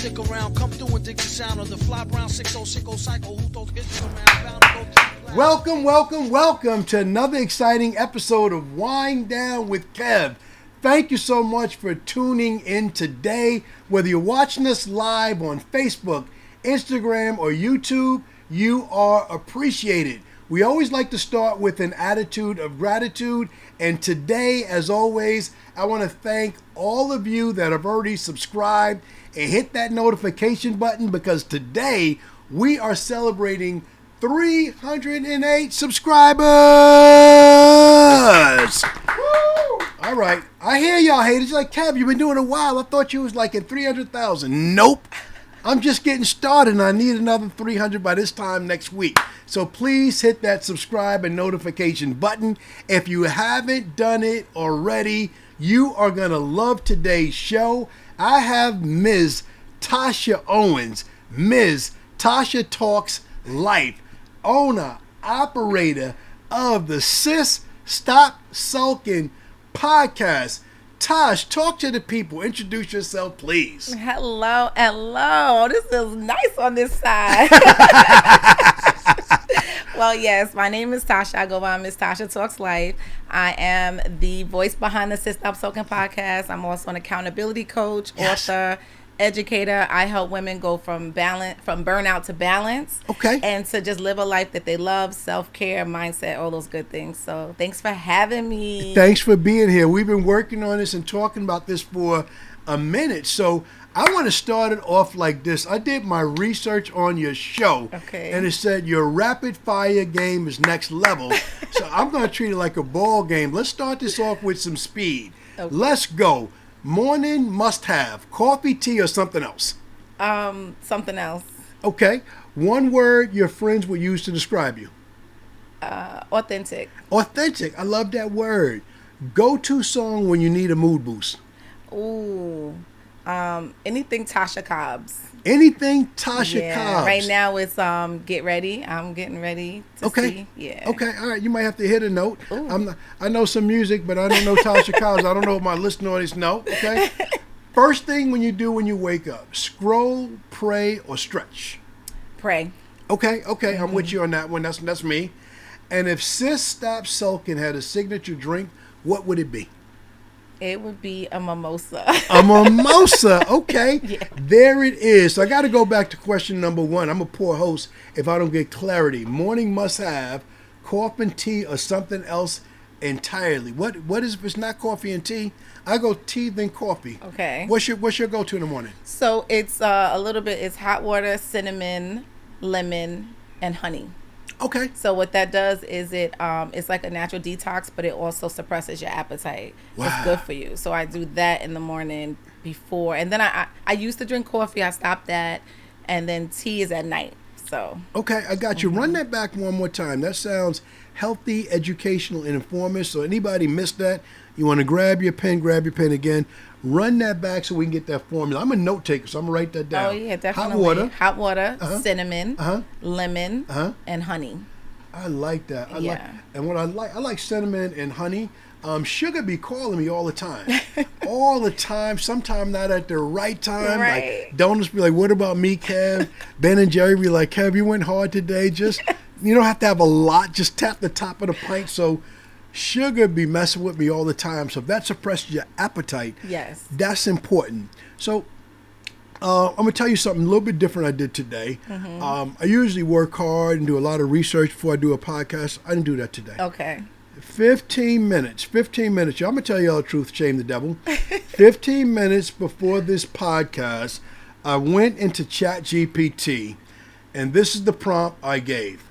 stick around. Come through and dig the sound of the fly brown 6060 cycle. Who thought hits around? Bound to go Welcome to another exciting episode of Wine Down with Kev. Thank you so much for tuning in today. Whether you're watching us live on Facebook, Instagram, or YouTube, you are appreciated. We always like to start with an attitude of gratitude. And today, as always, I want to thank all of you that have already subscribed and hit that notification button, because today we are celebrating 308 subscribers. Woo! All right. I hear y'all haters. You're like, Kev, you've been doing it a while. I thought you was like at 300,000. Nope. I'm just getting started, and I need another 300 by this time next week. So please hit that subscribe and notification button. If you haven't done it already, you are going to love today's show. I have Ms. Tasha Owens, Ms. Tasha Talks Life, owner, operator of the Sis Stop Sulking podcast. Tosh, talk to the people. Introduce yourself, please. Hello. This is nice on this side. Well, yes, my name is Tasha. I go by Miss Tasha Talks Life. I am the voice behind the Sis Stop Sulking podcast. I'm also an accountability coach, author, educator. I help women go from burnout to balance. Okay. And to just live a life that they love, self-care, mindset, all those good things. So thanks for having me. Thanks for being here. We've been working on this and talking about this for a minute. So I want to start it off like this. I did my research on your show. Okay. And it said your rapid fire game is next level. So I'm going to treat it like a ball game. Let's start this off with some speed. Okay. Let's go. Morning must have coffee, tea, or something else. Something else. Okay. One word your friends would use to describe you. Authentic. Authentic. I love that word. Go-to song when you need a mood boost. Ooh. Anything Tasha Cobbs. Anything Tasha Cobbs. Right now it's Get Ready. I'm getting ready to see. Yeah. Okay. All right. You might have to hit a note. Ooh. I know some music, but I don't know Tasha Cobbs. I don't know if my listening audience know. Okay. First thing when you do when you wake up: scroll, pray, or stretch. Pray. Okay. Mm-hmm. I'm with you on that one. That's me. And if Sis Stop Sulking had a signature drink, what would it be? It would be a mimosa. A mimosa. Okay. Yeah. There it is. So I got to go back to question number one. I'm a poor host if I don't get clarity. Morning must have coffee and tea or something else entirely. What is if it's not coffee and tea? I go tea then coffee. Okay. What's your go-to in the morning? So it's a little bit. It's hot water, cinnamon, lemon, and honey. Okay. So what that does is it's like a natural detox, but it also suppresses your appetite. Wow. It's good for you. So I do that in the morning before, and then I used to drink coffee. I stopped that, and then tea is at night. So okay, I got you. Run that back one more time. That sounds healthy, educational, and informative. So anybody missed that, you want to grab your pen again. Run that back so we can get that formula. I'm a note taker, so I'm going to write that down. Oh, yeah, definitely. Hot water, cinnamon, lemon, and honey. I like that. And what I like cinnamon and honey. Sugar be calling me all the time. All the time. Sometimes not at the right time. Right. Like, donuts be like, what about me, Kev? Ben and Jerry be like, Kev, you went hard today. Just, you don't have to have a lot. Just tap the top of the pint. So sugar be messing with me all the time. So if that suppresses your appetite, yes, that's important. So I'm going to tell you something a little bit different I did today. Mm-hmm. I usually work hard and do a lot of research before I do a podcast. I didn't do that today. Okay. 15 minutes. Y'all, I'm going to tell you all the truth, shame the devil. 15 minutes before this podcast, I went into ChatGPT, and this is the prompt I gave.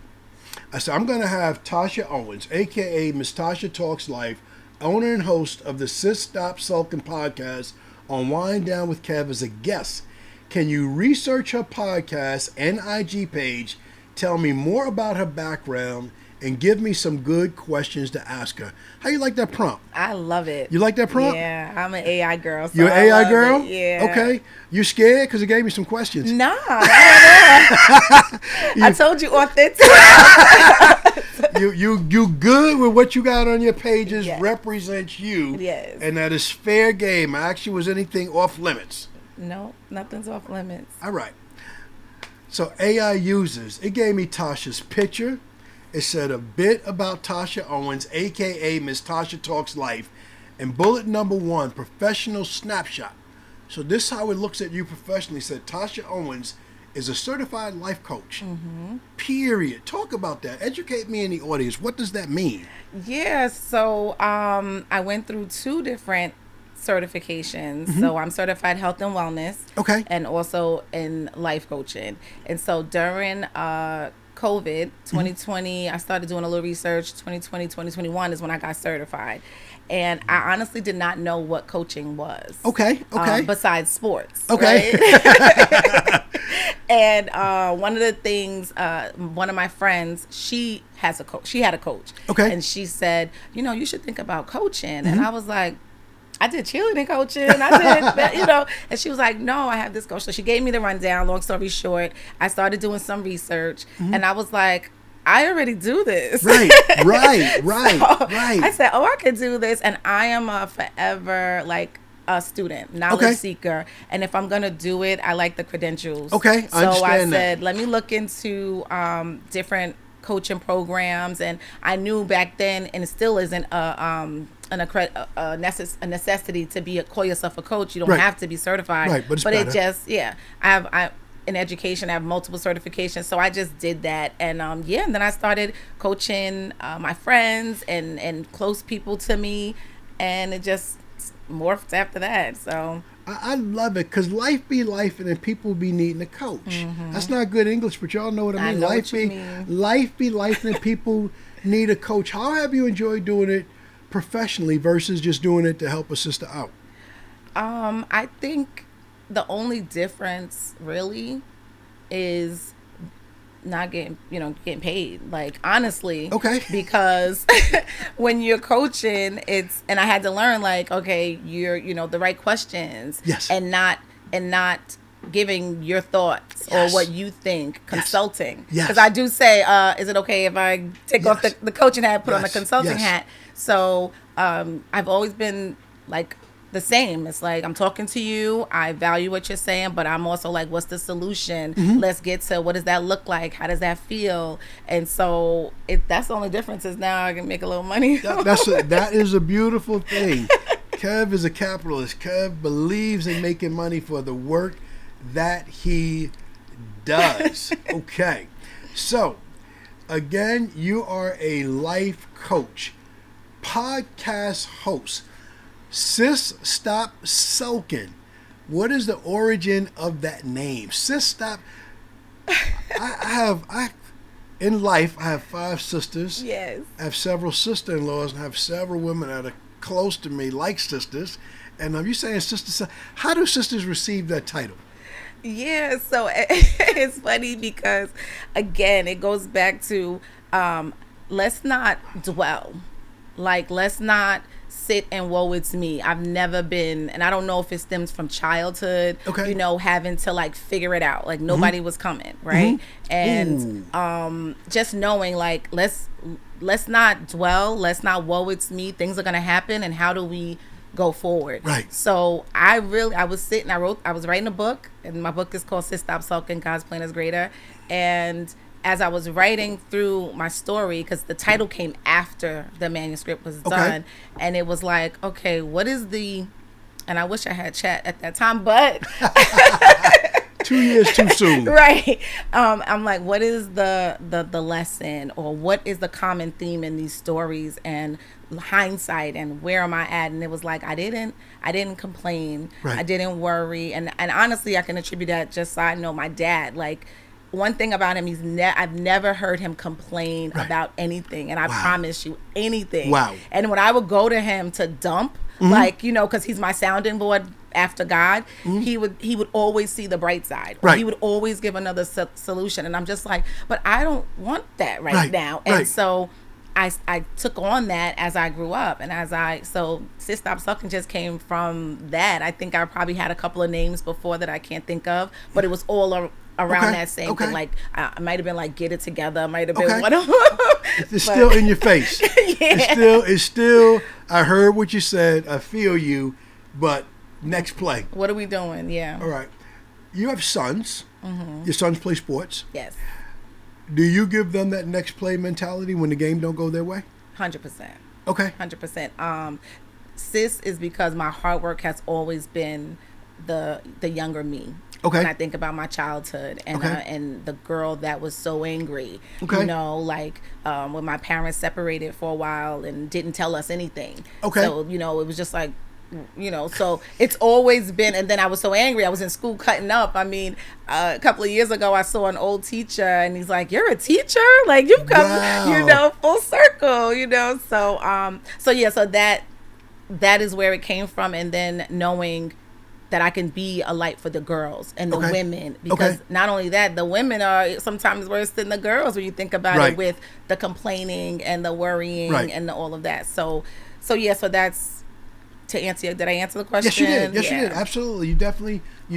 I said, I'm going to have Tasha Owens, a.k.a. Miss Tasha Talks Life, owner and host of the Sis Stop Sulking podcast on Wine Down with Kev as a guest. Can you research her podcast and IG page, tell me more about her background, and give me some good questions to ask her? How you like that prompt? I love it. You like that prompt? Yeah, I'm an AI girl. So You're an AI girl? It. Yeah. Okay. You scared? Because it gave me some questions. Nah, I don't know. I told you authentic. You good with what you got on your pages, yes, represents you. Yes. And that is fair game. Actually, was anything off limits? No, nothing's off limits. All right. So AI users, it gave me Tasha's picture. It said a bit about Tasha Owens, a.k.a. Miss Tasha Talks Life, and bullet number 1, professional snapshot. So this is how it looks at you professionally. It said Tasha Owens is a certified life coach. Mm-hmm. Period. Talk about that. Educate me in the audience. What does that mean? Yeah, so I went through 2 different certifications. Mm-hmm. So I'm certified health and wellness. Okay. And also in life coaching. And so during COVID 2020, I started doing a little research. 2020, 2021 is when I got certified. And I honestly did not know what coaching was. Okay. Besides sports. Okay. Right? And one of the things, one of my friends, she had a coach. Okay. And she said, you should think about coaching. Mm-hmm. And I was like, I did cheerleading coaching. I did, and she was like, no, I have this coach. So she gave me the rundown. Long story short, I started doing some research, mm-hmm. and I was like, I already do this. Right. I said, I can do this. And I am a forever, a student, knowledge seeker. And if I'm going to do it, I like the credentials. Okay, I understand said, let me look into different coaching programs. And I knew back then, and it still isn't a necessity to call yourself a coach. You don't have to be certified. Right, but it's better. It just, I in education, I have multiple certifications, so I just did that, and and then I started coaching my friends and close people to me, and it just morphed after that. So I love it, because life be life, and then people be needing a coach. Mm-hmm. That's not good English, but y'all know what I mean. Life be life, and then people need a coach. How have you enjoyed doing it professionally versus just doing it to help a sister out? I think the only difference really is not getting paid, honestly. Okay. Because when you're coaching, and I had to learn, you're the right questions. Yes. And not giving your thoughts or what you think, consulting. Yes. Because I do say, is it okay if I take off the coaching hat, put on the consulting hat? So I've always been the same. It's I'm talking to you, I value what you're saying, but I'm also what's the solution? Mm-hmm. Let's get to what does that look like? How does that feel? And so that's the only difference, is now I can make a little money. That is a beautiful thing. Kev is a capitalist. Kev believes in making money for the work that he does. Okay. So, again, you are a life coach, podcast host. Sis Stop Sulking. What is the origin of that name? Sis Stop. In life, I have 5 sisters. Yes. I have several sister-in-laws, and I have several women that are close to me, like sisters. And you saying sister? How do sisters receive that title? Yeah, so it's funny because, again, it goes back to let's not dwell. Let's not sit and woe it's me. I've never been, and I don't know if it stems from childhood, having to figure it out. Nobody was coming, right? Mm-hmm. And just knowing let's not dwell, let's not woe it's me. Things are gonna happen, and how do we go forward? Right. So I was writing a book, and my book is called Sis Stop Sulking, God's Plan is Greater. And as I was writing through my story, because the title came after the manuscript was done, and it was okay, what is and I wish I had chat at that time, but 2 years too soon. Right. I'm what is the lesson, or what is the common theme in these stories, and hindsight, and where am I at? And it was I didn't complain. Right. I didn't worry. And honestly, I can attribute that, just so I know, my dad, one thing about him, I've never heard him complain about anything, and I promise you, anything. Wow. And when I would go to him to dump, because he's my sounding board after God, he would always see the bright side. Right. He would always give another solution, and I'm just but I don't want that right now. And so I took on that as I grew up, and so Sis Stop Sulking just came from that. I think I probably had a couple of names before that I can't think of, but it was all around that same thing. I might have been Get It Together, might have been one of them. It's still in your face. It's still I heard what you said, I feel you, but next play. What are we doing? Yeah. All right. You have sons. Mm-hmm. Your sons play sports. Yes. Do you give them that next play mentality when the game don't go their way? 100%. Okay. 100%. Sis is because my hard work has always been the younger me. Okay. When I think about my childhood and Okay. And the girl that was so angry, Okay. you know, like when my parents separated for a while and didn't tell us anything. Okay. So, you know, it was just like, you know, so it's always been, and then I was so angry. I was in school cutting up. I mean, a couple of years ago, I saw an old teacher and he's like, "You're a teacher? Like you've come, Wow. you know, full circle, you know?" So, so that is where it came from. And then knowing that I can be a light for the girls and the Okay. women, because Okay. not only that, the women are sometimes worse than the girls when you think about Right. it, with the complaining and the worrying Right. and all of that. So that's to answer you. Did I answer the question? Yes, you did. Yes, Yeah. you did. Absolutely. You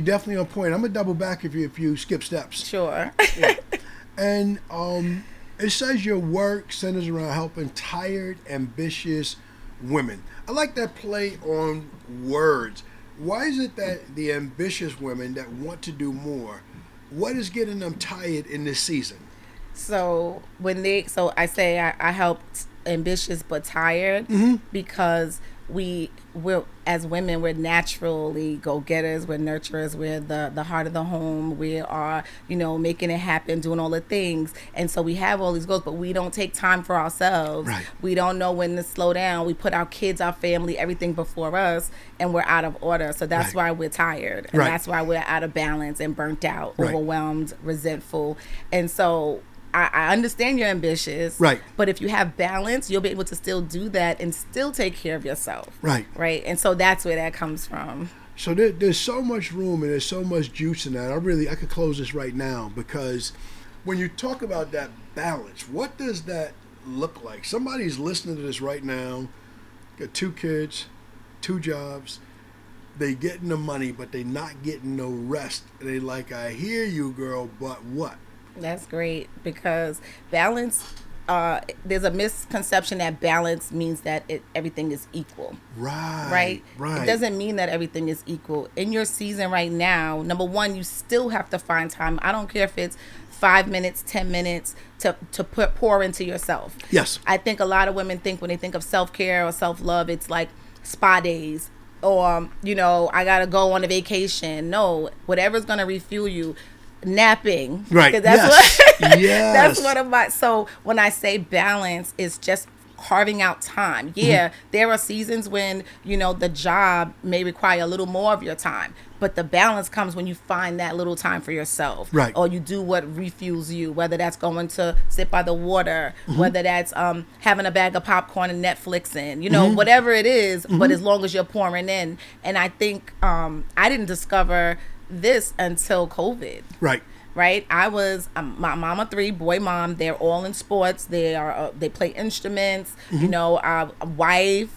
definitely on point. I'm gonna double back if you skip steps. Sure. And it says your work centers around helping tired, ambitious women. I like that play on words. Why is it that the ambitious women that want to do more, what is getting them tired in this season? So I say I helped ambitious but tired, because we're as women, we're naturally go-getters, we're nurturers, we're the heart of the home, we are, you know, making it happen, doing all the things, and so we have all these goals, but we don't take time for ourselves. Right. We don't know when to slow down. We put our kids, our family, everything before us, and we're out of order. So that's Right. why we're tired, and Right. that's why we're out of balance and burnt out, Right. overwhelmed, resentful. And so I understand you're ambitious, Right. but if you have balance, you'll be able to still do that and still take care of yourself. Right. Right. And so that's where that comes from. So there's so much room and there's so much juice in that. I could close this right now, because when you talk about that balance, what does that look like? Somebody's listening to this right now, got 2 kids, 2 jobs, they getting the money, but they not getting no rest. And they like, I hear you, girl, but what? That's great, because balance, there's a misconception that balance means that everything is equal. Right. It doesn't mean that everything is equal. In your season right now, number one, you still have to find time. I don't care if it's 5 minutes, 10 minutes to pour into yourself. Yes. I think a lot of women think when they think of self-care or self-love, it's like spa days, or, you know, I got to go on a vacation. No, whatever's going to refuel you. Napping, Right. 'Cause that's Yes. what Yes. that's what about. So when I say balance, it's just carving out time. Yeah, there are seasons when, you know, the job may require a little more of your time, but the balance comes when you find that little time for yourself, Right. or you do what refuels you, whether that's going to sit by the water, whether that's having a bag of popcorn and Netflixing, you know, whatever it is, but as long as you're pouring in. And I think I didn't discover this until COVID. Right. I was my mom of 3, boy mom. They're all in sports. They play instruments. You know, a wife,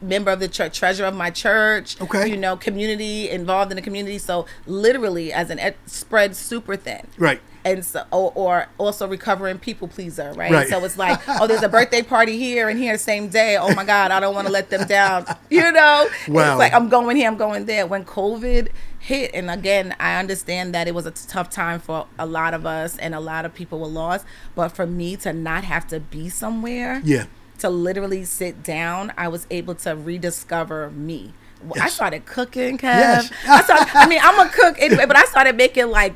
member of the church, treasurer of my church. Okay. You know, community, involved in the community. So literally, as an spread super thin. Right. And so, or also recovering people pleaser, right? Right. So it's like, oh, there's a birthday party here and here the same day. Oh my God, I don't want to let them down. You know, Wow. It's like I'm going here, I'm going there. When COVID hit, and again, I understand that it was a tough time for a lot of us and a lot of people were lost. But for me to not have to be somewhere, Yeah. to literally sit down, I was able to rediscover me. I Yes. started cooking, Kev. Yes. I'm a cook anyway, but I started making like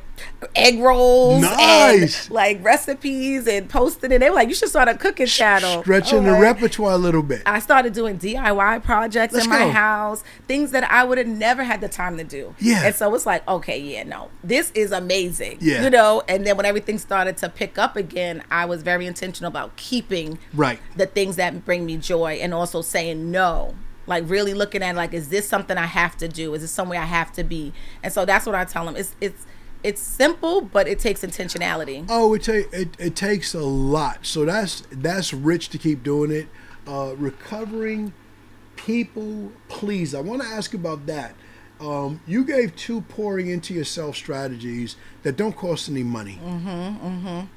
egg rolls Nice. and like recipes and posting it. They were like, you should start a cooking channel. Stretching the Like, repertoire a little bit. I started doing DIY projects Let's in my go. house, things that I would have never had the time to do. Yeah. And so it's like, okay, yeah, no, this is amazing. Yeah. You know, and then when everything started to pick up again, I was very intentional about keeping Right. the things that bring me joy, and also saying no. Like really looking at like, is this something I have to do? Is this somewhere I have to be? And so that's what I tell them. It's simple, but it takes intentionality. Oh, it takes a lot. So that's rich to keep doing it. Recovering people please. I want to ask about that. You gave 2 pouring into yourself strategies that don't cost any money.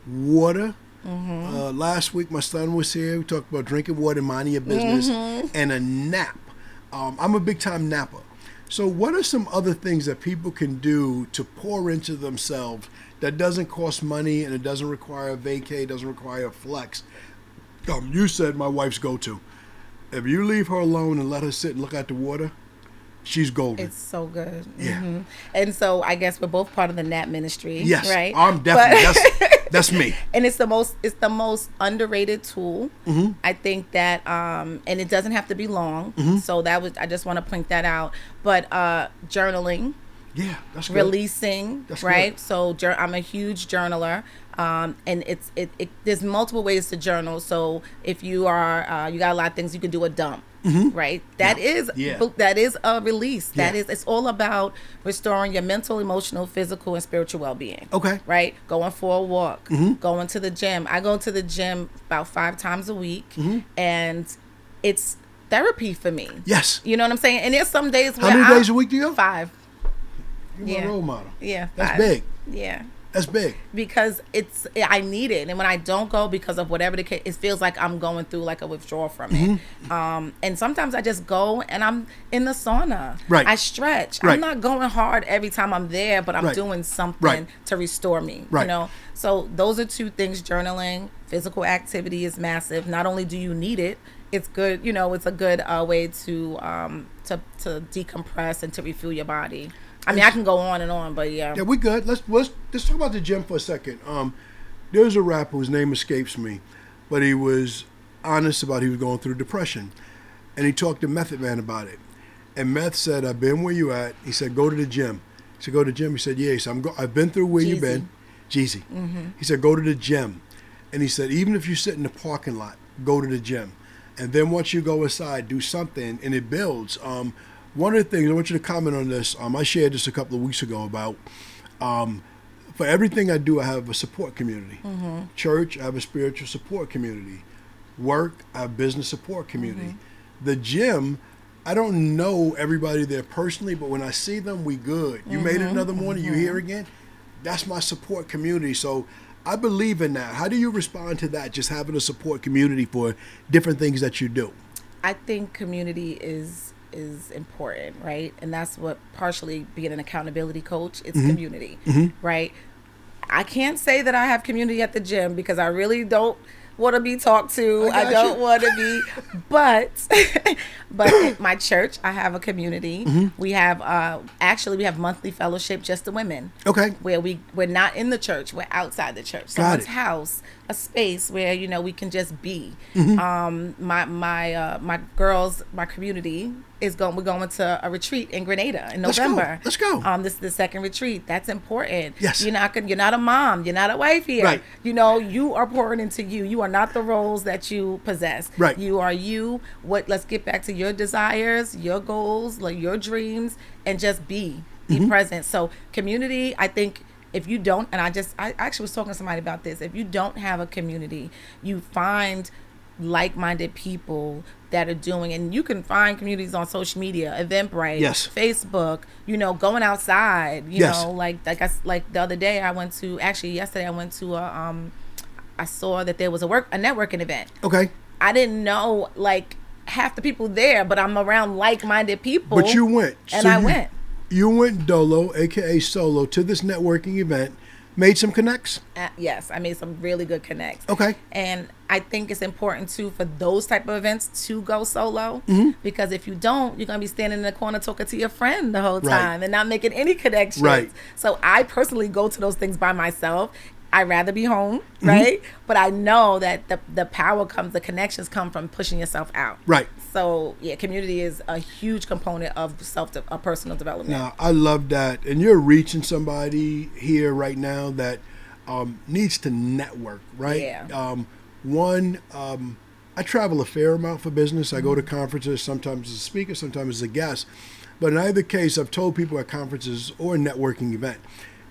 Water. Last week my son was here. We talked about drinking water, minding your business, and a nap. I'm a big time napper. So what are some other things that people can do to pour into themselves that doesn't cost money and it doesn't require a vacay, doesn't require a flex? You said my wife's go-to. If you leave her alone and let her sit and look at the water, she's golden. It's so good. Yeah. Mm-hmm. And so I guess we're both part of the NAP ministry. Yes, right? I'm definitely. That's me. And it's the most underrated tool. Mm-hmm. I think that, and it doesn't have to be long. Mm-hmm. So I just want to point that out. But journaling. Yeah, that's good. Releasing, that's right? Good. So I'm a huge journaler. And there's multiple ways to journal. So if you are, you got a lot of things, you can do a dump. Mm-hmm. Right. That is a release. Yeah. It's all about restoring your mental, emotional, physical, and spiritual well-being. Okay. Right. Going for a walk, going to the gym. I go to the gym about 5 times a week, and it's therapy for me. Yes. You know what I'm saying? And there's some days where How many days a week do you go? 5. You're my role model. Yeah. 5. That's big. Yeah. That's big. Because I need it. And when I don't go because of whatever the case, it feels like I'm going through like a withdrawal from it. And sometimes I just go and I'm in the sauna. Right. I stretch. Right. I'm not going hard every time I'm there, but I'm doing something to restore me. Right. You know? So those are 2 things. Journaling, physical activity is massive. Not only do you need it, it's good. You know, it's a good way to decompress and to refuel your body. I mean, I can go on and on, but yeah. Yeah, we good. Let's talk about the gym for a second. There's a rapper whose name escapes me, but he was honest about he was going through depression, and he talked to Method Man about it. And Meth said, "I've been where you at." He said, "Go to the gym." He said, "Go to the gym." He said, "Yeah." He said, I've been through where you've been, Jeezy. He said, "Go to the gym," and he said, "Even if you sit in the parking lot, go to the gym, and then once you go inside, do something, and it builds." One of the things, I want you to comment on this. I shared this a couple of weeks ago about, for everything I do, I have a support community. Church, I have a spiritual support community. Work, I have business support community. The gym, I don't know everybody there personally, but when I see them, we good. You made it another morning, you here again? That's my support community. So I believe in that. How do you respond to that, just having a support community for different things that you do? I think community is important, right? And that's what partially being an accountability coach, it's community, right? I can't say that I have community at the gym because I really don't want to be talked to. I don't want to be, but at my church, I have a community. We have we have monthly fellowship just the women. Okay. Where we're not in the church, we're outside the church. Someone's house, a space where we can just be. My girls, my community we're going to a retreat in Grenada in November. Let's go. This is the second retreat. That's important. Yes. You're not a mom. You're not a wife here. Right. You are pouring into you. You are not the roles that you possess. Right. You are you. Let's get back to your desires, your goals, like your dreams, and just be present. So community, I think if you don't, and I actually was talking to somebody about this, if you don't have a community, you find like-minded people that are doing, and you can find communities on social media, Eventbrite, Facebook, going outside, like the other day yesterday I went to I saw that there was a networking event. Okay. I didn't know half the people there, but I'm around like-minded people. But you went. And I went. You went dolo, aka solo, to this networking event, made some connects? Yes, I made some really good connects. Okay. And I think it's important too for those type of events to go solo, because if you don't, you're gonna be standing in the corner talking to your friend the whole time and not making any connections. Right. So I personally go to those things by myself. I'd rather be home, right? But I know that the connections come from pushing yourself out. Right. So yeah, community is a huge component of personal development. Now, I love that. And you're reaching somebody here right now that needs to network, right? Yeah. I travel a fair amount for business. I go to conferences, sometimes as a speaker, sometimes as a guest. But in either case, I've told people at conferences or a networking event,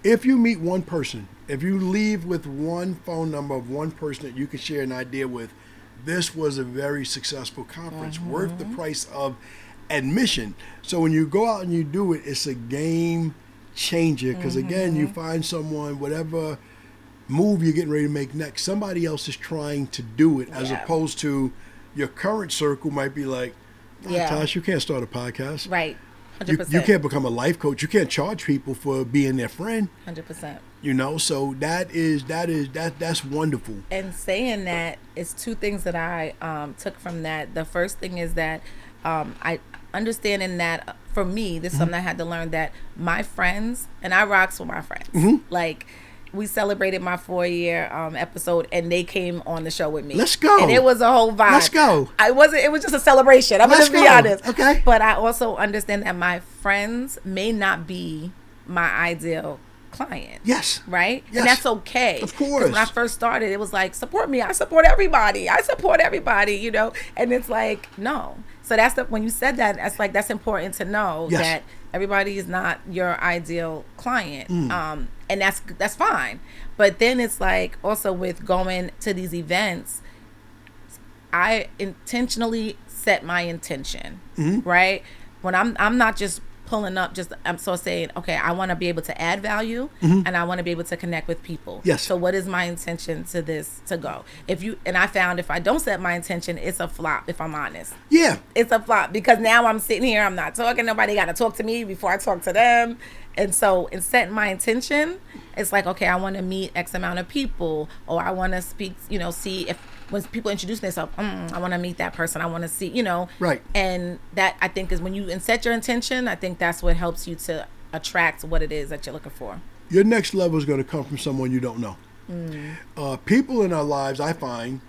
if you meet one person, if you leave with one phone number of one person that you can share an idea with, this was a very successful conference, worth the price of admission. So when you go out and you do it, it's a game changer, because again, you find someone, whatever move you're getting ready to make next, somebody else is trying to do it, as opposed to your current circle might be like, Tasha, you can't start a podcast. Right. 100%. You can't become a life coach. You can't charge people for being their friend. 100%. You know, so that's wonderful. And saying that, it's two things that I took from that. The first thing is that I understanding that for me, this is something I had to learn, that my friends, and I rocks with my friends. Like, we celebrated my 4-year episode, and they came on the show with me. Let's go. And it was a whole vibe. Let's go. It was just a celebration. I'm going to be honest. Okay. But I also understand that my friends may not be my ideal client. Yes. Right? Yes. And that's okay. Of course. When I first started, it was like, support me. I support everybody. You know? And it's like, no. So when you said that, that's important to know, that everybody is not your ideal client. And that's fine. But then it's like, also with going to these events, I intentionally set my intention, right? When I'm not just pulling up, I'm so saying, okay, I want to be able to add value, and I want to be able to connect with people. Yes. So what is my intention to go? And I found if I don't set my intention, it's a flop, if I'm honest. Yeah. It's a flop, because now I'm sitting here, I'm not talking, nobody got to talk to me before I talk to them. And so in setting my intention, it's like, okay, I want to meet X amount of people, or I want to speak, see if, when people introduce themselves, I want to meet that person. I want to see, Right. And that, I think, is when you set your intention, I think that's what helps you to attract what it is that you're looking for. Your next level is going to come from someone you don't know. People in our lives, I find,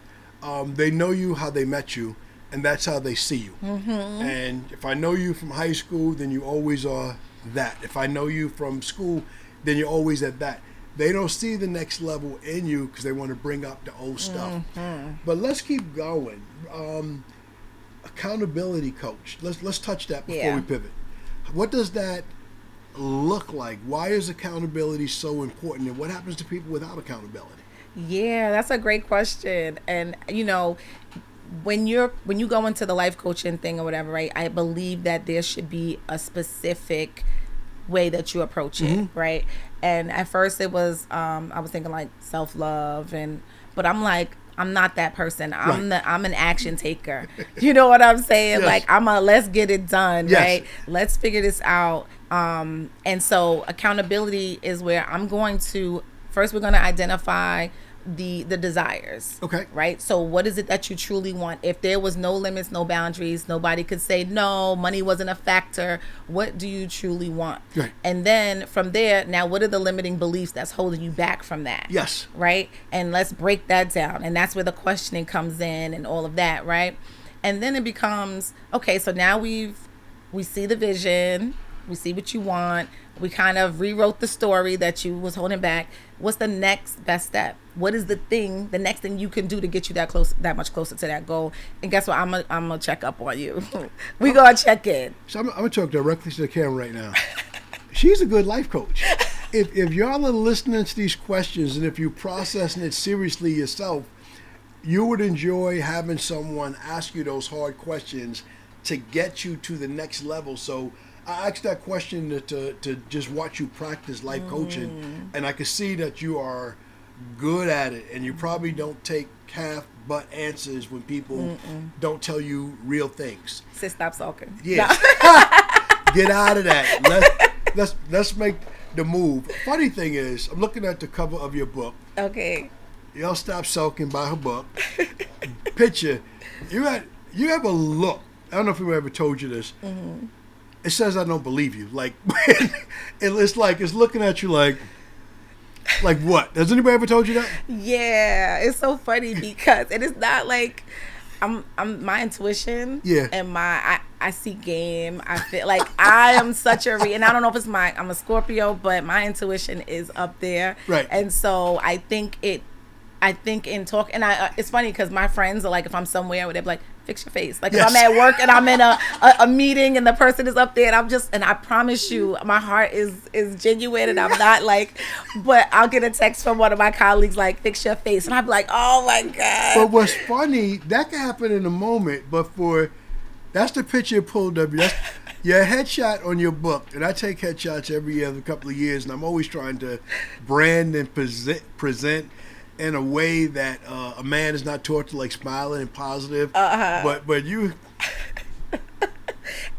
they know you how they met you, and that's how they see you. And if I know you from high school, then you always are that. If I know you from school, then you're always at that. They don't see the next level in you because they want to bring up the old stuff. But let's keep going. Accountability coach. Let's touch that before we pivot. What does that look like? Why is accountability so important, and what happens to people without accountability? Yeah, that's a great question. And when you go into the life coaching thing or whatever, right? I believe that there should be a specific way that you approach it, right? And at first it was I was thinking like self-love, but I'm like, I'm not that person. I'm an action taker. You know what I'm saying? Yes. Like, let's get it done, Yes. right? Let's figure this out. And so accountability is where I'm going to, first we're going to identify the desires. Okay. Right? So what is it that you truly want? If there was no limits, no boundaries, nobody could say no, money wasn't a factor, what do you truly want? Right. And then from there, now what are the limiting beliefs that's holding you back from that? Yes. Right? And let's break that down. And that's where the questioning comes in and all of that, right? And then it becomes, okay, so now we see the vision, we see what you want, we kind of rewrote the story that you was holding back. What's the next best step? What is the next thing you can do to get you that much closer to that goal? And guess what? I'm gonna check up on you. We gonna check in. So I'm gonna talk directly to the camera right now. She's a good life coach. If y'all are listening to these questions, and if you're processing it seriously yourself, you would enjoy having someone ask you those hard questions to get you to the next level. So I asked that question to just watch you practice life coaching, and I could see that you are good at it, and you probably don't take half but answers when people don't tell you real things. Sis Stop Sulking. Yes. No. Get out of that. Let's make the move. Funny thing is, I'm looking at the cover of your book. Okay. Y'all Stop Sulking by her book. Picture. You have a look. I don't know if we ever told you this. It says I don't believe you. Like it's looking at you like what? Has anybody ever told you that? Yeah, it's so funny because it is not like I'm my intuition. Yeah. And I see game. I feel like I am such and I don't know if it's I'm a Scorpio, but my intuition is up there. Right. And so I think in talk, and it's funny because my friends are like, if I'm somewhere, they're like, fix your face. Like, yes. If I'm at work and I'm in a meeting and the person is up there and I promise you, my heart is genuine and I'm not like, but I'll get a text from one of my colleagues like, fix your face. And I'll be like, oh my God. But what's funny, that can happen in a moment, but that's the picture you pulled up. That's your headshot on your book. And I take headshots every other couple of years, and I'm always trying to brand and present in a way that a man is not taught to, like, smiling and positive. But you...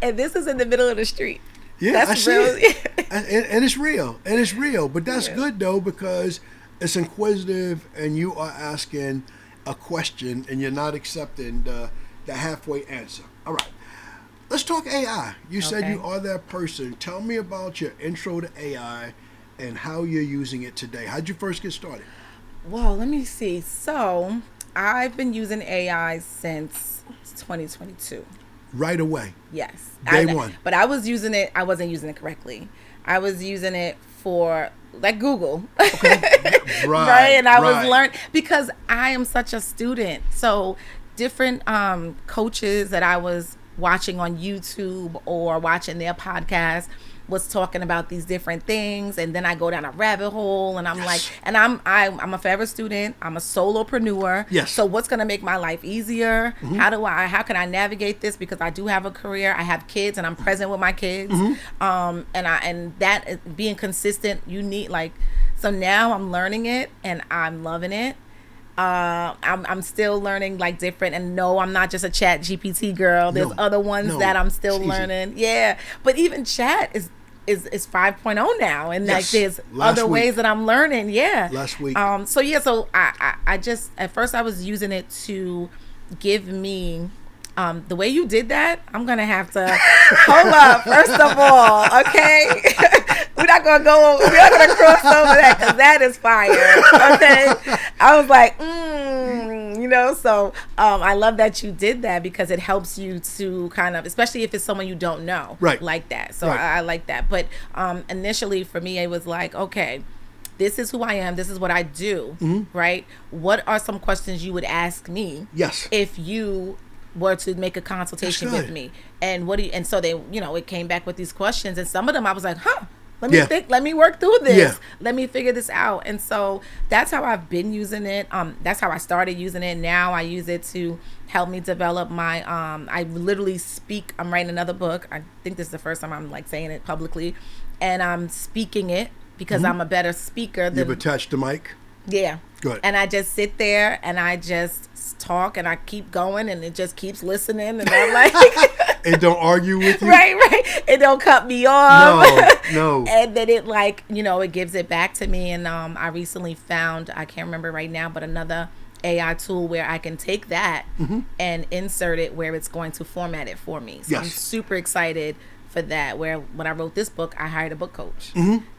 And this is in the middle of the street. Yeah, That's I see real. it. And it's real. And it's real. But that's Yeah. good, though, because it's inquisitive and you are asking a question and you're not accepting the halfway answer. All right. Let's talk AI. You said Okay. you are that person. Tell me about your intro to AI and how you're using it today. How'd you first get started? Well, let me see. So I've been using AI since 2022. Right away. Yes. Day one. But I wasn't using it correctly. I was using it for like Google. Right. Right. And I was right. learning because I am such a student. So different coaches that I was watching on YouTube or watching their podcast was talking about these different things, and then I go down a rabbit hole, and I'm like, and I'm a forever student. I'm a solopreneur. Yes. So what's gonna make my life easier? How can I navigate this? Because I do have a career, I have kids, and I'm present with my kids. And that being consistent, you need so now I'm learning it and I'm loving it. I'm still learning like different, and no, I'm not just a Chat GPT girl. There's other ones that I'm still it's easy. learning. Yeah, but even Chat is 5.0 now, and like Yes. there's Last other week. ways that I'm learning. Yeah. Last week. So I just at first I was using it to give me. The way you did that, I'm gonna have to hold up. First of all, okay, we're not gonna cross over that because that is fire. Okay, I was like, So I love that you did that because it helps you to kind of, especially if it's someone you don't know, Right. like that. So Right. I like that. But initially for me, it was like, okay, this is who I am. This is what I do. Right? What are some questions you would ask me? Yes. If you were to make a consultation That's with good. me, and and so they, it came back with these questions, and some of them I was like, let me think, let me work through this, Yeah. let me figure this out. And so that's how I've been using it. That's how I started using it. Now I use it to help me develop my I literally speak. I'm writing another book. I think this is the first time I'm like saying it publicly, and I'm speaking it because I'm a better speaker than You've attached the mic. yeah. Good. And I just sit there and I just talk and I keep going and it just keeps listening, and I'm like It don't argue with you. right. It don't cut me off. No. And then it it gives it back to me. And I recently found, I can't remember right now, but another AI tool where I can take that and insert it where it's going to format it for me. So I'm Yes. super excited for that, where when I wrote this book, I hired a book coach.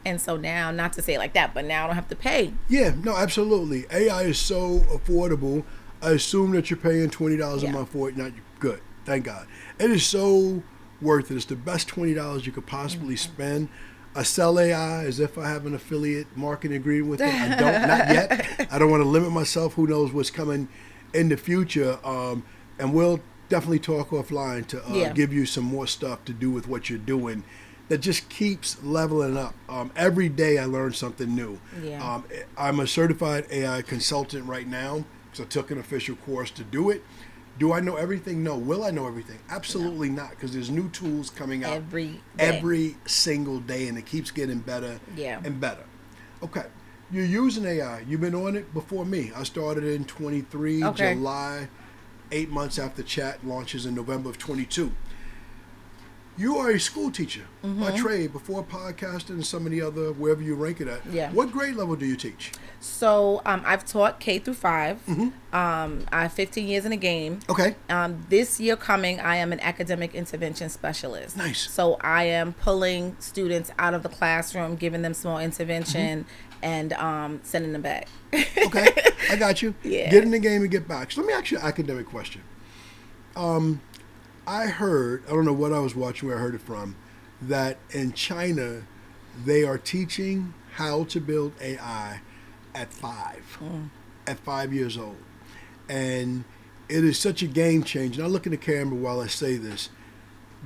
And so now, not to say it like that, but now I don't have to pay. Yeah, no, absolutely. AI is so affordable. I assume that you're paying $20 a Yeah. month for it. Not good. Thank God. It is so worth it. It's the best $20 you could possibly spend. I sell AI as if I have an affiliate marketing agreement with it. I don't, not yet. I don't want to limit myself. Who knows what's coming in the future. And we'll definitely talk offline to give you some more stuff to do with what you're doing that just keeps leveling up. Every day I learn something new. Yeah. I'm a certified AI consultant right now, so I took an official course to do it. Do I know everything? No. Will I know everything? Absolutely not, because there's new tools coming out every single day, and it keeps getting better and better. Okay. You're using AI. You've been on it before me. I started in 23, July, 8 months after Chat launches in November of 22. You are a school teacher by trade before podcasting and some of the other, wherever you rank it at. Yeah. What grade level do you teach? So I've taught K through 5. I have 15 years in the game. Okay. This year coming, I am an academic intervention specialist. Nice. So I am pulling students out of the classroom, giving them small intervention, and sending them back. Okay, I got you. Yeah. Get in the game and get back. So let me ask you an academic question. I heard, I don't know what I was watching, where I heard it from, that in China, they are teaching how to build AI at 5 years old. And it is such a game changer. Now look in the camera while I say this.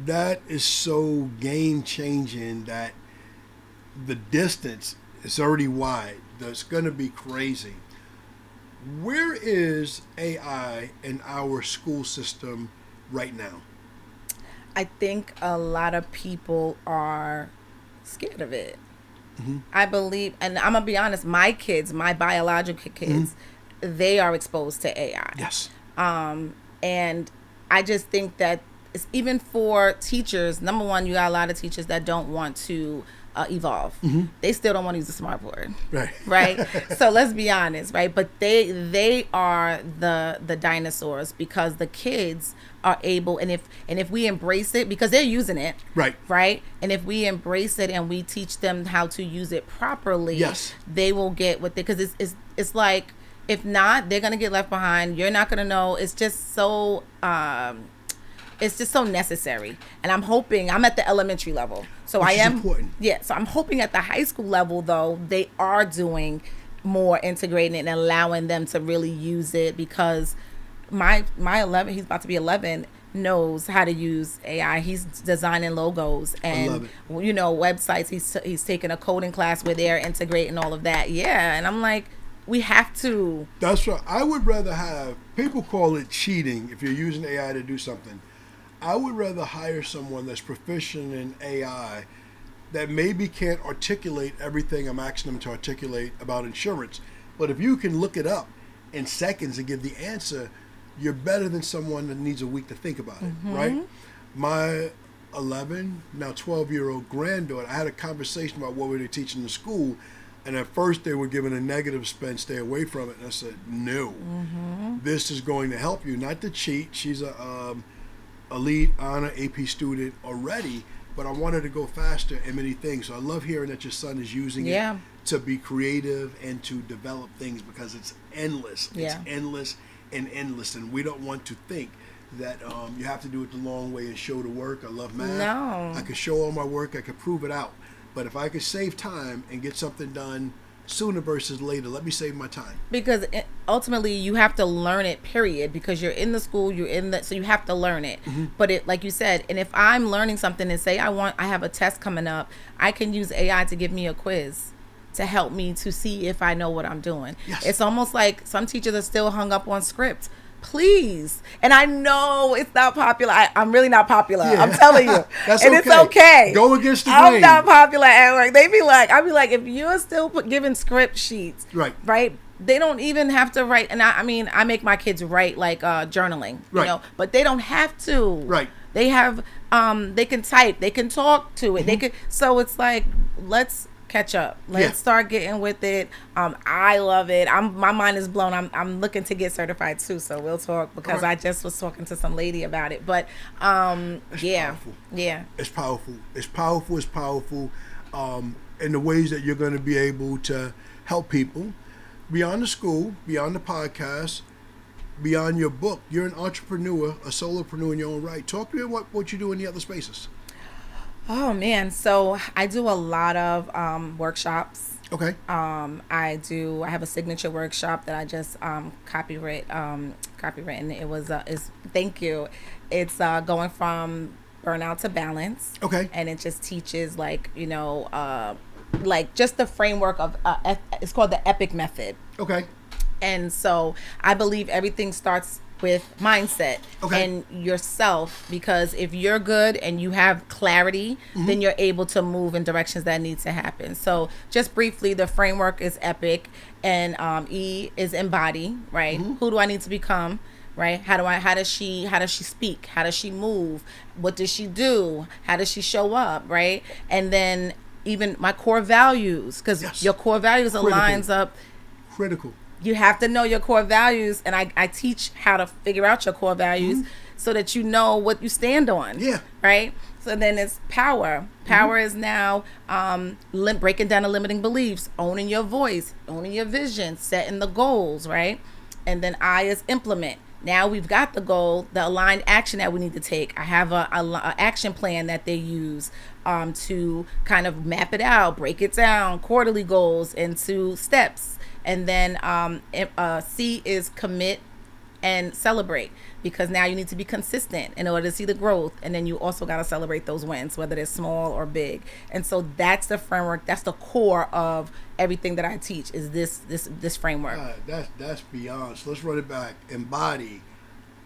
That is so game changing that the distance is already wide. That's going to be crazy. Where is AI in our school system right now? I think a lot of people are scared of it. I believe, and I'm gonna be honest, my kids, my biological kids, they are exposed to AI. Yes. And I just think that it's even for teachers. Number one, you got a lot of teachers that don't want to evolve. They still don't want to use the smartboard, right? So let's be honest, right? But they are the dinosaurs, because the kids are able, and if we embrace it, because they're using it, right, and if we embrace it and we teach them how to use it properly, they will get what they, because it's like, if not, they're gonna get left behind. You're not gonna know. It's just so necessary. And I'm hoping, I'm at the elementary level, so Which I am is important. Yeah, so I'm hoping at the high school level, though, they are doing more integrating it and allowing them to really use it, because my 11, he's about to be 11, knows how to use AI. He's designing logos and websites. He's taking a coding class where they're integrating all of that. Yeah, and I'm like, we have to. That's right. I would rather have, people call it cheating if you're using AI to do something. I would rather hire someone that's proficient in AI that maybe can't articulate everything I'm asking them to articulate about insurance. But if you can look it up in seconds and give the answer, you're better than someone that needs a week to think about it, right? My 11, now 12-year-old granddaughter, I had a conversation about what we were teaching in school, and at first they were given a negative spin, stay away from it. And I said, no, this is going to help you, not to cheat. She's a elite honor AP student already, but I wanted to go faster in many things. So I love hearing that your son is using it to be creative and to develop things, because it's endless. It's endless and endless, and we don't want to think that you have to do it the long way and show the work. I love math. No. I could show all my work. I could prove it out. But if I could save time and get something done sooner versus later, let me save my time. Because ultimately you have to learn it, period, because you're in the school, so you have to learn it. But it, like you said, and if I'm learning something and say I have a test coming up, I can use AI to give me a quiz to help me to see if I know what I'm doing. It's almost like some teachers are still hung up on script. Please. And I know it's not popular. I'm really not popular. I'm telling you. That's and okay. It's okay. Go against the grain. I'm not popular at work. I'd be like, if you're still giving script sheets, right? They don't even have to write. And I mean, I make my kids write like journaling, you know, but they don't have to. Right. They have, they can type, they can talk to it. They could, so it's like, let's catch up. Let's start getting with it. I love it. My mind is blown. I'm looking to get certified too, so we'll talk, because I just was talking to some lady about it. But it's powerful. It's powerful. It's powerful. It's powerful. In the ways that you're going to be able to help people beyond the school, beyond the podcast, beyond your book. You're an entrepreneur, a solopreneur in your own right. Talk to me about what you do in the other spaces. Oh man, so I do a lot of workshops. Okay. I have a signature workshop that I just copywritten. It was thank you. It's going from burnout to balance. Okay. And it just teaches like just the framework of it's called the EPIC method. Okay. And so I believe everything starts with mindset and yourself, because if you're good and you have clarity, then you're able to move in directions that need to happen. So just briefly, the framework is EPIC, and E is embody, right? Who do I need to become? Right? How does she speak? How does she move? What does she do? How does she show up? Right? And then even my core values, because your core values aligns up. Critical. You have to know your core values, and I teach how to figure out your core values so that you know what you stand on. Yeah. Right? So then it's power. Power is now breaking down the limiting beliefs, owning your voice, owning your vision, setting the goals, right? And then I is implement. Now we've got the goal, the aligned action that we need to take. I have a action plan that they use to kind of map it out, break it down, quarterly goals into steps. And then C is commit and celebrate, because now you need to be consistent in order to see the growth. And then you also got to celebrate those wins, whether they're small or big. And so that's the framework. That's the core of everything that I teach, is this framework. That's beyond. So let's run it back. Embody,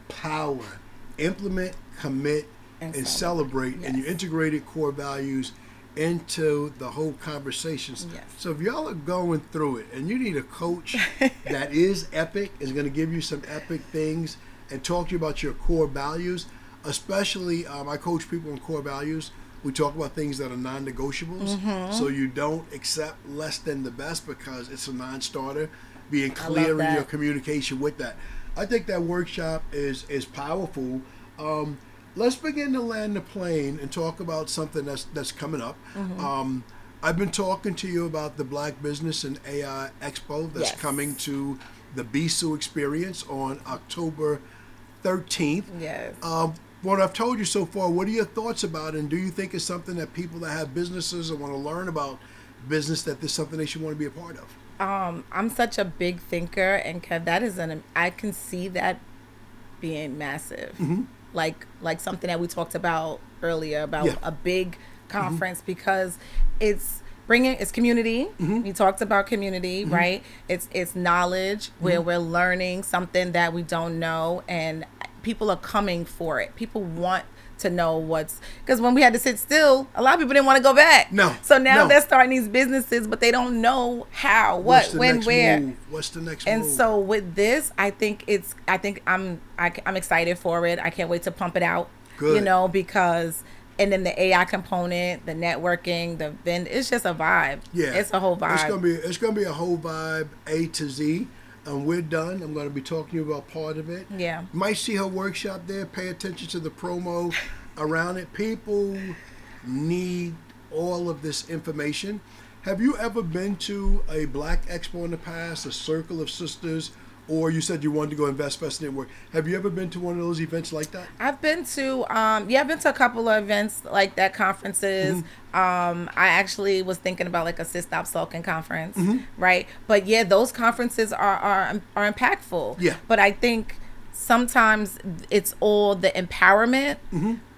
power, implement, commit, and celebrate. And you integrated core values into the whole conversations. So if y'all are going through it and you need a coach that is epic, is going to give you some epic things and talk to you about your core values, especially I coach people on core values. We talk about things that are non-negotiables, so you don't accept less than the best because it's a non-starter. Being clear in your communication with that. I think that workshop is powerful. Let's begin to land the plane and talk about something that's coming up. I've been talking to you about the Black Business and AI Expo that's coming to the BSU Experience on October 13th. Yes. What I've told you so far, what are your thoughts about it? And do you think it's something that people that have businesses and want to learn about business, that there's something they should want to be a part of? I'm such a big thinker, and Kev, that is I can see that being massive. Like something that we talked about earlier about a big conference, because it's community. We talked about community, right? It's knowledge where we're learning something that we don't know, and people are coming for it. People want to know because when we had to sit still, a lot of people didn't want to go back. No. So now they're starting these businesses, but they don't know how, what, when, where. What's the next and move? so with this, I think I'm excited for it. I can't wait to pump it out. Good. Because and then the AI component, the networking, the event, it's just a vibe. Yeah. It's a whole vibe. It's gonna be a whole vibe, A to Z. And we're done. I'm going to be talking to you about part of it. Yeah. Might see her workshop there. Pay attention to the promo around it. People need all of this information. Have you ever been to a Black Expo in the past, a Circle of Sisters, or you said you wanted to go Invest Best Network? Have you ever been to one of those events like that? I've been to I've been to a couple of events like that, conferences. I actually was thinking about like a Sis Stop Sulking conference, right? But yeah, those conferences are impactful. Yeah. But I think sometimes it's all the empowerment,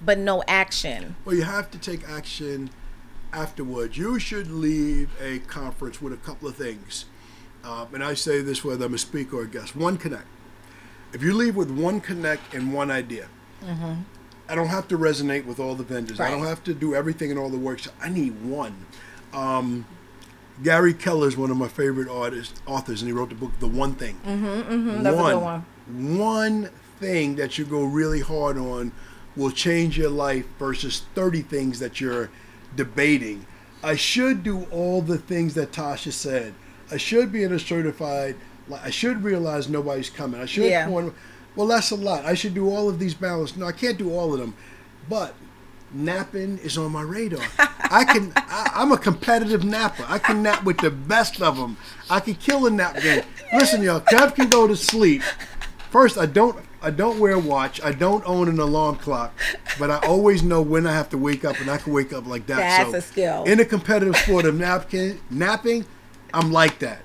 but no action. Well, you have to take action afterwards. You should leave a conference with a couple of things. And I say this whether I'm a speaker or a guest. One connect. If you leave with one connect and one idea, I don't have to resonate with all the vendors. Right. I don't have to do everything in all the workshops. I need one. Gary Keller is one of my favorite authors, and he wrote the book, The One Thing. That's a good one. One thing that you go really hard on will change your life versus 30 things that you're debating. I should do all the things that Tasha said. I should be in a certified, I should realize nobody's coming. I should, well, that's a lot. I should do all of these balances. No, I can't do all of them, but napping is on my radar. I'm a competitive napper. I can nap with the best of them. I can kill a nap game. Listen, y'all, Kev can go to sleep. First, I don't wear a watch. I don't own an alarm clock, but I always know when I have to wake up, and I can wake up like that. That's a skill. In a competitive sport of napping, I'm like that.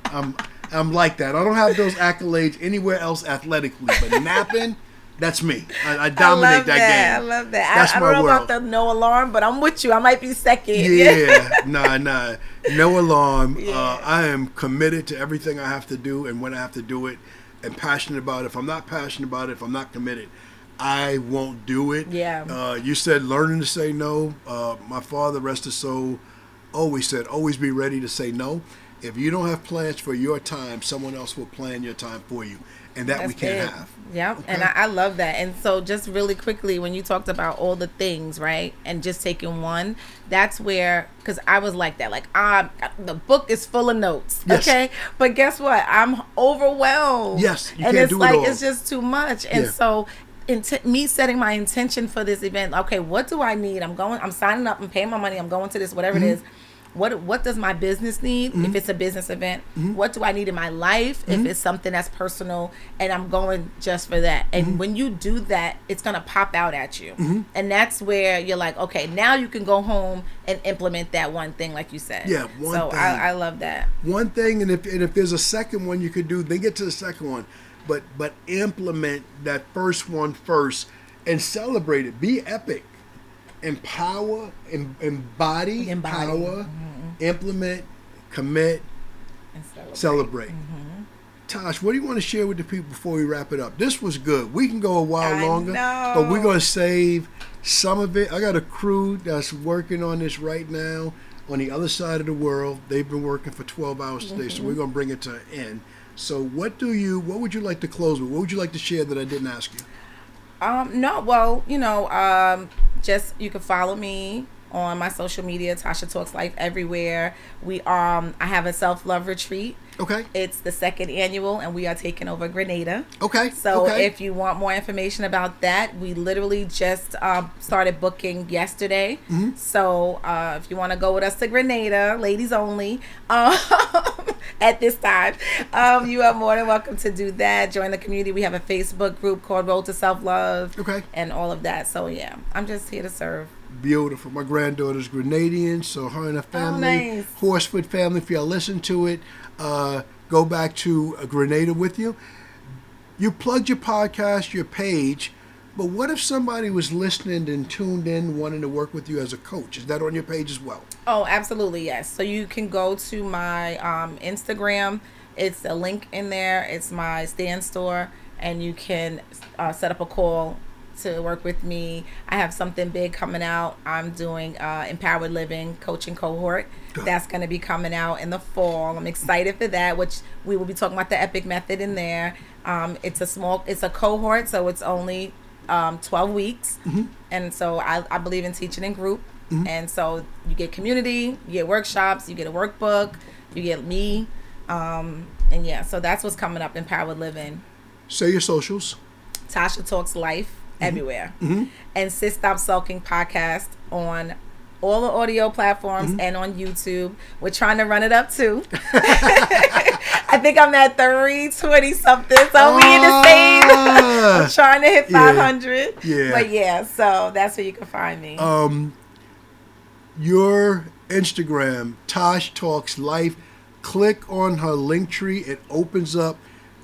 I'm like that. I don't have those accolades anywhere else athletically, but napping, that's me. I dominate that game. I love that. That's I my don't know world. about the no alarm, but I'm with you. I might be second. Yeah, nah. No alarm. Yeah. I am committed to everything I have to do and when I have to do it, and passionate about it. If I'm not passionate about it, if I'm not committed, I won't do it. Yeah. You said learning to say no. My father, rest his soul, always said, always be ready to say no. If you don't have plans for your time, someone else will plan your time for you. And that we can't have. Yep. Okay. And I love that. And so just really quickly, when you talked about all the things, right, and just taking one, that's where, because I was like that. Like, the book is full of notes. Yes. Okay? But guess what? I'm overwhelmed. Yes. You and can't it's do like, it all. it's just too much. And so me setting my intention for this event, okay, what do I need? I'm signing up, I'm paying my money, I'm going to this, whatever it is. What does my business need if it's a business event? What do I need in my life if it's something that's personal, and I'm going just for that? And when you do that, it's going to pop out at you. And that's where you're like, okay, now you can go home and implement that one thing like you said. Yeah, one thing. I love that. One thing, and if there's a second one you could do, then get to the second one. But implement that first one first and celebrate it. Be epic. Empower, embody power, implement, commit, and celebrate. Tosh, what do you want to share with the people before we wrap it up? This was good. We can go a while longer, but we're going to save some of it. I got a crew that's working on this right now on the other side of the world. They've been working for 12 hours today, so we're going to bring it to an end. So what would you like to close with? What would you like to share that I didn't ask you? No, well, just you can follow me on my social media, Tasha Talks Life everywhere. I have a self-love retreat. Okay. It's the 2nd annual, and we are taking over Grenada. Okay. So okay. if you want more information about that, we literally just started booking yesterday. Mm-hmm. So if you want to go with us to Grenada, ladies only, at this time, you are more than welcome to do that. Join the community. We have a Facebook group called Road to Self-Love. Okay. And all of that. So yeah, I'm just here to serve. Beautiful. My granddaughter's Grenadian, so her and her family, nice. Horsefoot family, if y'all listen to it, go back to Grenada with you. You plugged your podcast, your page, but what if somebody was listening and tuned in, wanting to work with you as a coach? Is that on your page as well? Oh, absolutely, yes. So you can go to my Instagram. It's a link in there. It's my stand store, and you can set up a call to work with me. I have something big coming out. I'm doing Empowered Living coaching cohort. Good. That's going to be coming out in the fall. I'm excited for that, which we will be talking about the EPIC method in there. It's a cohort, so it's only 12 weeks. Mm-hmm. And so I believe in teaching in group. Mm-hmm. And so you get community, you get workshops, you get a workbook, you get me. And yeah, so that's what's coming up, Empowered Living. Say your socials. Tasha Talks Life everywhere. Mm-hmm. And Sis Stop Sulking podcast on all the audio platforms and on YouTube. We're trying to run it up too. I think I'm at 320 something, so we in the same. I'm trying to hit 500. Yeah. But yeah, so that's where you can find me. Your Instagram, Tasha Talks Life. Click on her link tree. It opens up.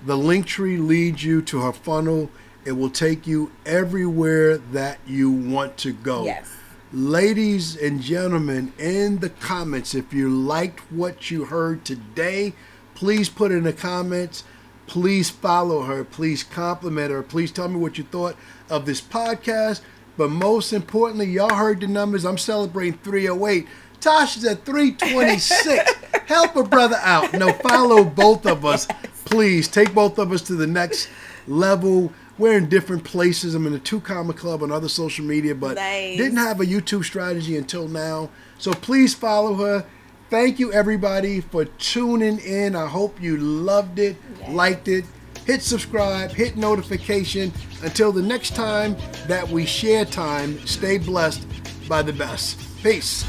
The link tree leads you to her funnel. It will take you everywhere that you want to go. Yes. Ladies and gentlemen, in the comments, if you liked what you heard today, please put in the comments. Please follow her. Please compliment her. Please tell me what you thought of this podcast. But most importantly, y'all heard the numbers. I'm celebrating 308. Tasha's at 326. Help a brother out. No, follow both of us. Please take both of us to the next level. We're in different places. I'm in the 2 Comma Club on other social media, but didn't have a YouTube strategy until now. So please follow her. Thank you, everybody, for tuning in. I hope you loved it, liked it. Hit subscribe, hit notification. Until the next time that we share time, stay blessed by the best. Peace.